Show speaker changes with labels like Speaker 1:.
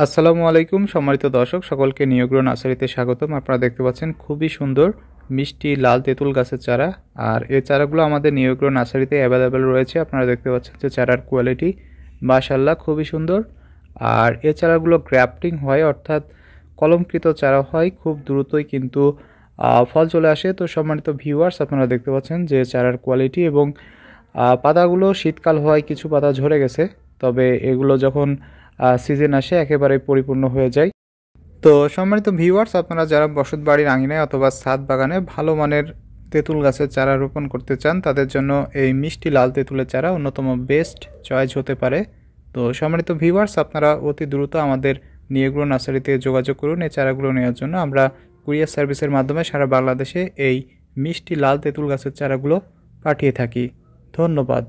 Speaker 1: আসসালামু আলাইকুম সম্মানিত দর্শক সকলকে নিয়োগ্রহ নার্সারিতে স্বাগতম। আপনারা দেখতে পাচ্ছেন খুবই সুন্দর মিষ্টি লাল তেঁতুল গাছের চারা। আর এই চারাগুলো আমাদের নিয়োগ্রহ নার্সারিতে অ্যাভেলেবেল রয়েছে। আপনারা দেখতে পাচ্ছেন যে চারার কোয়ালিটি মাশাআল্লাহ খুবই সুন্দর। আর এই চারাগুলো গ্রাফটিং হয়, অর্থাৎ কলমকৃত চারা হয়, খুব দ্রুতই কিন্তু ফল চলে আসে। তো সম্মানিত ভিউয়ার্স, আপনারা দেখতে পাচ্ছেন যে চারার কোয়ালিটি এবং পাতাগুলো শীতকাল হওয়ায় কিছু পাতা ঝরে গেছে, তবে এগুলো যখন সিজন আসে একেবারে পরিপূর্ণ হয়ে যায়। তো সম্মানিত ভিউয়ার্স, আপনারা যারা বসত বাড়ির আঙিনায় অথবা ছাদ বাগানে ভালো মানের তেঁতুল গাছের চারা রোপণ করতে চান, তাদের জন্য এই মিষ্টি লাল তেঁতুলের চারা অন্যতম বেস্ট চয়েস হতে পারে। তো সম্মানিত ভিউয়ার্স, আপনারা অতি দ্রুত আমাদের নিয়োগ্রহ নার্সারিতে যোগাযোগ করুন এই চারাগুলো নেওয়ার জন্য। আমরা কুরিয়ার সার্ভিসের মাধ্যমে সারা বাংলাদেশে এই মিষ্টি লাল তেঁতুল গাছের চারাগুলো পাঠিয়ে থাকি। ধন্যবাদ।